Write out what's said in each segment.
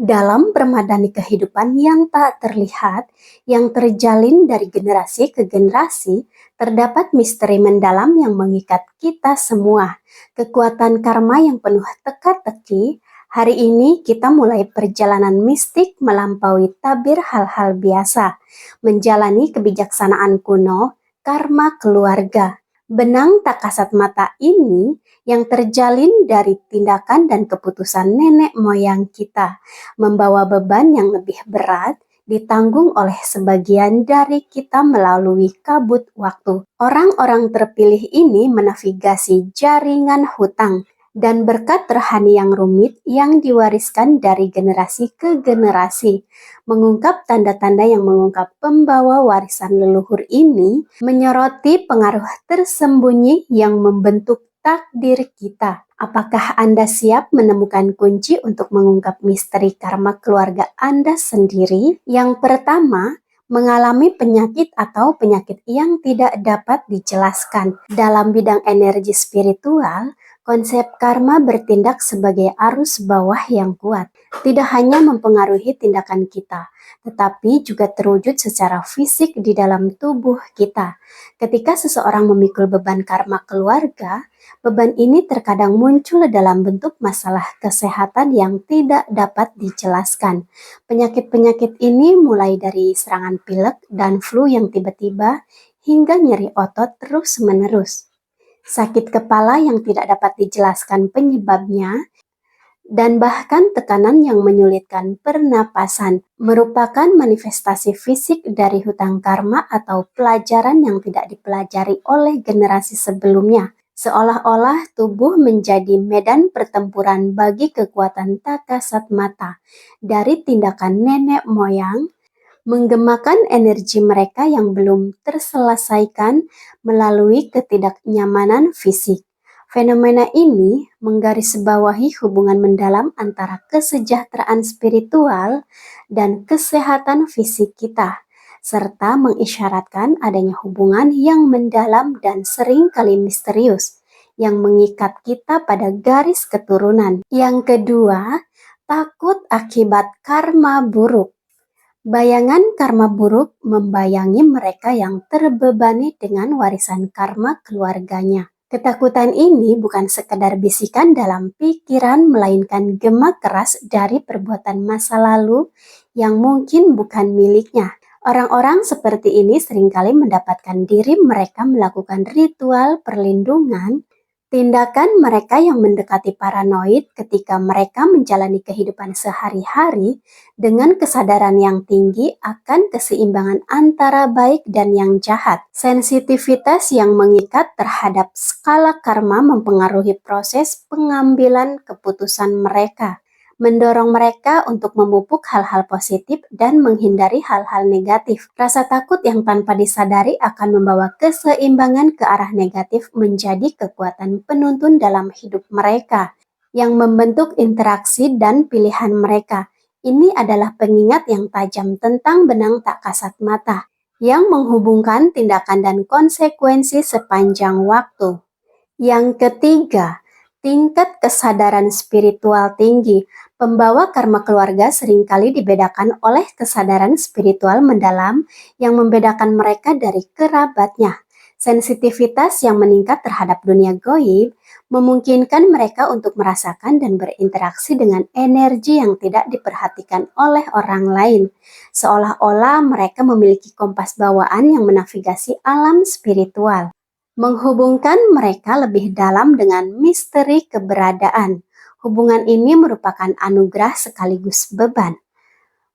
Dalam permadani kehidupan yang tak terlihat, yang terjalin dari generasi ke generasi, terdapat misteri mendalam yang mengikat kita semua. Kekuatan karma yang penuh teka-teki, hari ini kita mulai perjalanan mistik melampaui tabir hal-hal biasa, menjalani kebijaksanaan kuno, karma keluarga. Benang tak kasat mata ini yang terjalin dari tindakan dan keputusan nenek moyang kita membawa beban yang lebih berat ditanggung oleh sebagian dari kita melalui kabut waktu. Orang-orang terpilih ini menavigasi jaringan hutang dan berkat rohani yang rumit yang diwariskan dari generasi ke generasi. Mengungkap tanda-tanda yang mengungkap pembawa warisan leluhur ini menyoroti pengaruh tersembunyi yang membentuk takdir kita. Apakah Anda siap menemukan kunci untuk mengungkap misteri karma keluarga Anda sendiri? Yang pertama, mengalami penyakit atau penyakit yang tidak dapat dijelaskan. Dalam bidang energi spiritual, konsep karma bertindak sebagai arus bawah yang kuat. Tidak hanya mempengaruhi tindakan kita, tetapi juga terwujud secara fisik di dalam tubuh kita. Ketika seseorang memikul beban karma keluarga, beban ini terkadang muncul dalam bentuk masalah kesehatan yang tidak dapat dijelaskan. Penyakit-penyakit ini mulai dari serangan pilek dan flu yang tiba-tiba hingga nyeri otot terus-menerus. Sakit kepala yang tidak dapat dijelaskan penyebabnya, dan bahkan tekanan yang menyulitkan pernapasan merupakan manifestasi fisik dari hutang karma atau pelajaran yang tidak dipelajari oleh generasi sebelumnya. Seolah-olah tubuh menjadi medan pertempuran bagi kekuatan tak kasat mata dari tindakan nenek moyang, menggemakan energi mereka yang belum terselesaikan melalui ketidaknyamanan fisik. Fenomena ini menggarisbawahi hubungan mendalam antara kesejahteraan spiritual dan kesehatan fisik kita, serta mengisyaratkan adanya hubungan yang mendalam dan seringkali misterius yang mengikat kita pada garis keturunan. Yang kedua, takut akibat karma buruk. Bayangan karma buruk membayangi mereka yang terbebani dengan warisan karma keluarganya. Ketakutan ini bukan sekedar bisikan dalam pikiran, melainkan gema keras dari perbuatan masa lalu yang mungkin bukan miliknya. Orang-orang seperti ini seringkali mendapatkan diri mereka melakukan ritual perlindungan, tindakan mereka yang mendekati paranoid ketika mereka menjalani kehidupan sehari-hari dengan kesadaran yang tinggi akan keseimbangan antara baik dan yang jahat. Sensitivitas yang mengikat terhadap skala karma mempengaruhi proses pengambilan keputusan mereka, mendorong mereka untuk memupuk hal-hal positif dan menghindari hal-hal negatif. Rasa takut yang tanpa disadari akan membawa keseimbangan ke arah negatif menjadi kekuatan penuntun dalam hidup mereka, yang membentuk interaksi dan pilihan mereka. Ini adalah pengingat yang tajam tentang benang tak kasat mata, yang menghubungkan tindakan dan konsekuensi sepanjang waktu. Yang ketiga, tingkat kesadaran spiritual tinggi. Pembawa karma keluarga seringkali dibedakan oleh kesadaran spiritual mendalam yang membedakan mereka dari kerabatnya. Sensitivitas yang meningkat terhadap dunia gaib memungkinkan mereka untuk merasakan dan berinteraksi dengan energi yang tidak diperhatikan oleh orang lain, seolah-olah mereka memiliki kompas bawaan yang menavigasi alam spiritual, menghubungkan mereka lebih dalam dengan misteri keberadaan. Hubungan ini merupakan anugerah sekaligus beban,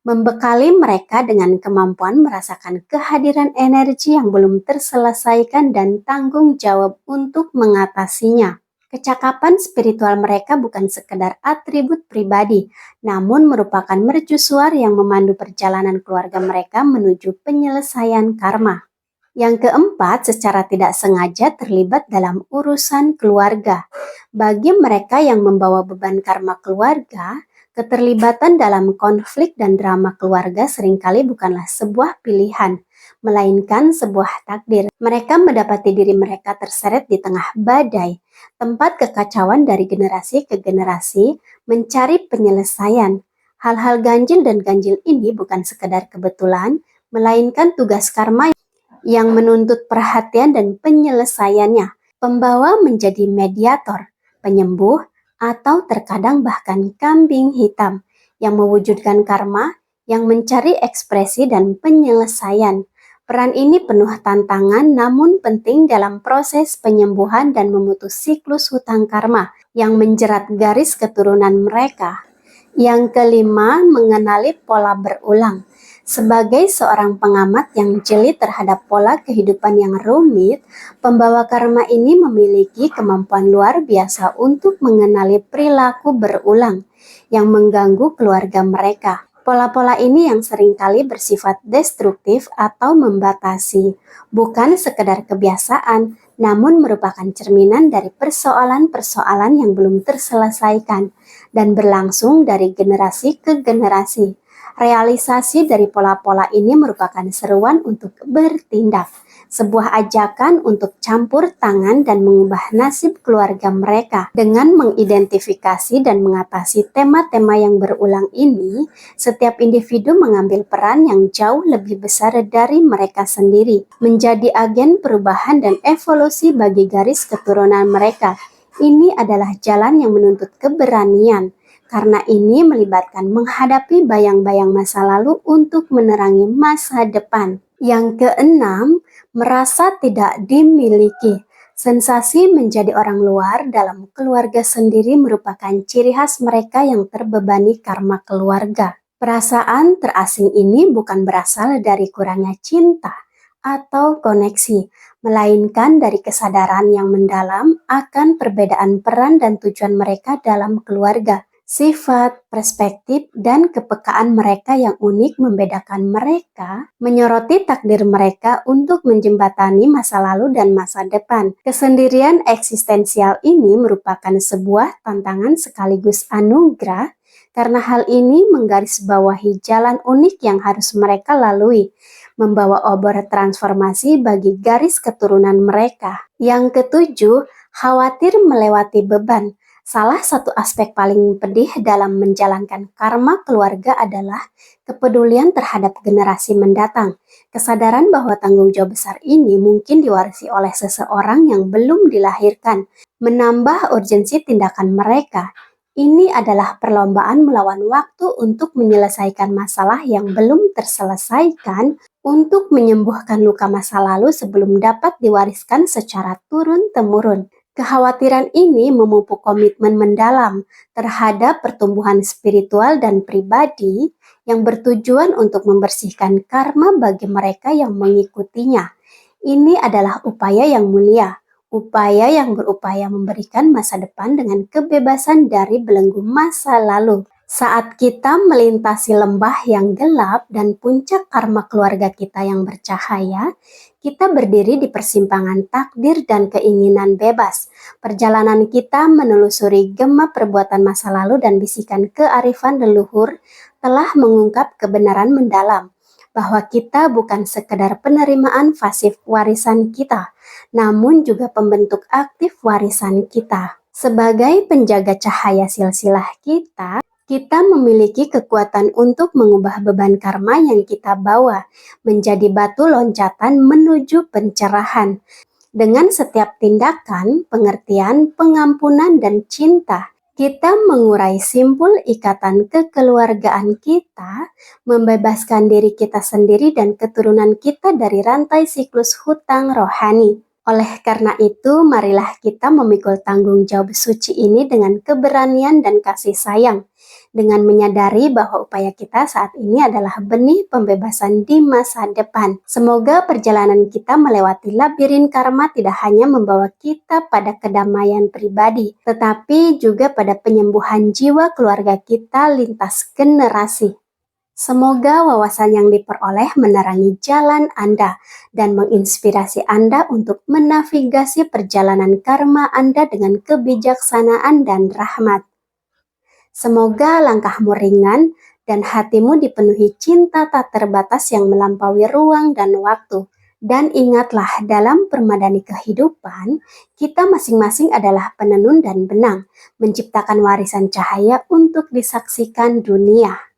membekali mereka dengan kemampuan merasakan kehadiran energi yang belum terselesaikan dan tanggung jawab untuk mengatasinya. Kecakapan spiritual mereka bukan sekedar atribut pribadi, namun merupakan mercusuar yang memandu perjalanan keluarga mereka menuju penyelesaian karma. Yang keempat, secara tidak sengaja terlibat dalam urusan keluarga. Bagi mereka yang membawa beban karma keluarga, keterlibatan dalam konflik dan drama keluarga seringkali bukanlah sebuah pilihan, melainkan sebuah takdir. Mereka mendapati diri mereka terseret di tengah badai, tempat kekacauan dari generasi ke generasi, mencari penyelesaian. Hal-hal ganjil dan ganjil ini bukan sekedar kebetulan, melainkan tugas karma yang menuntut perhatian dan penyelesaiannya. Pembawa menjadi mediator, penyembuh, atau terkadang bahkan kambing hitam yang mewujudkan karma, yang mencari ekspresi dan penyelesaian. Peran ini penuh tantangan namun penting dalam proses penyembuhan dan memutus siklus hutang karma yang menjerat garis keturunan mereka. Yang kelima, mengenali pola berulang. Sebagai seorang pengamat yang jeli terhadap pola kehidupan yang rumit, pembawa karma ini memiliki kemampuan luar biasa untuk mengenali perilaku berulang yang mengganggu keluarga mereka. Pola-pola ini yang seringkali bersifat destruktif atau membatasi, bukan sekedar kebiasaan, namun merupakan cerminan dari persoalan-persoalan yang belum terselesaikan dan berlangsung dari generasi ke generasi. Realisasi dari pola-pola ini merupakan seruan untuk bertindak, sebuah ajakan untuk campur tangan dan mengubah nasib keluarga mereka. Dengan mengidentifikasi dan mengatasi tema-tema yang berulang ini, setiap individu mengambil peran yang jauh lebih besar dari mereka sendiri, menjadi agen perubahan dan evolusi bagi garis keturunan mereka. Ini adalah jalan yang menuntut keberanian, karena ini melibatkan menghadapi bayang-bayang masa lalu untuk menerangi masa depan. Yang keenam, merasa tidak dimiliki. Sensasi menjadi orang luar dalam keluarga sendiri merupakan ciri khas mereka yang terbebani karma keluarga. Perasaan terasing ini bukan berasal dari kurangnya cinta atau koneksi, melainkan dari kesadaran yang mendalam akan perbedaan peran dan tujuan mereka dalam keluarga. Sifat, perspektif, dan kepekaan mereka yang unik membedakan mereka, menyoroti takdir mereka untuk menjembatani masa lalu dan masa depan. Kesendirian eksistensial ini merupakan sebuah tantangan sekaligus anugerah, karena hal ini menggarisbawahi jalan unik yang harus mereka lalui, membawa obor transformasi bagi garis keturunan mereka. Yang ketujuh, khawatir melewati beban. Salah satu aspek paling pedih dalam menjalankan karma keluarga adalah kepedulian terhadap generasi mendatang. Kesadaran bahwa tanggung jawab besar ini mungkin diwarisi oleh seseorang yang belum dilahirkan, menambah urgensi tindakan mereka. Ini adalah perlombaan melawan waktu untuk menyelesaikan masalah yang belum terselesaikan, untuk menyembuhkan luka masa lalu sebelum dapat diwariskan secara turun-temurun. Kekhawatiran ini memupuk komitmen mendalam terhadap pertumbuhan spiritual dan pribadi yang bertujuan untuk membersihkan karma bagi mereka yang mengikutinya. Ini adalah upaya yang mulia, upaya yang berupaya memberikan masa depan dengan kebebasan dari belenggu masa lalu. Saat kita melintasi lembah yang gelap dan puncak karma keluarga kita yang bercahaya, kita berdiri di persimpangan takdir dan keinginan bebas. Perjalanan kita menelusuri gema perbuatan masa lalu dan bisikan kearifan leluhur telah mengungkap kebenaran mendalam, bahwa kita bukan sekedar penerimaan pasif warisan kita, namun juga pembentuk aktif warisan kita. Sebagai penjaga cahaya silsilah kita memiliki kekuatan untuk mengubah beban karma yang kita bawa menjadi batu loncatan menuju pencerahan. Dengan setiap tindakan, pengertian, pengampunan, dan cinta, kita mengurai simpul ikatan kekeluargaan kita, membebaskan diri kita sendiri dan keturunan kita dari rantai siklus hutang rohani. Oleh karena itu, marilah kita memikul tanggung jawab suci ini dengan keberanian dan kasih sayang, dengan menyadari bahwa upaya kita saat ini adalah benih pembebasan di masa depan. Semoga perjalanan kita melewati labirin karma tidak hanya membawa kita pada kedamaian pribadi, tetapi juga pada penyembuhan jiwa keluarga kita lintas generasi. Semoga wawasan yang diperoleh menerangi jalan Anda dan menginspirasi Anda untuk menavigasi perjalanan karma Anda dengan kebijaksanaan dan rahmat. Semoga langkahmu ringan dan hatimu dipenuhi cinta tak terbatas yang melampaui ruang dan waktu. Dan ingatlah, dalam permadani kehidupan, kita masing-masing adalah penenun dan benang, menciptakan warisan cahaya untuk disaksikan dunia.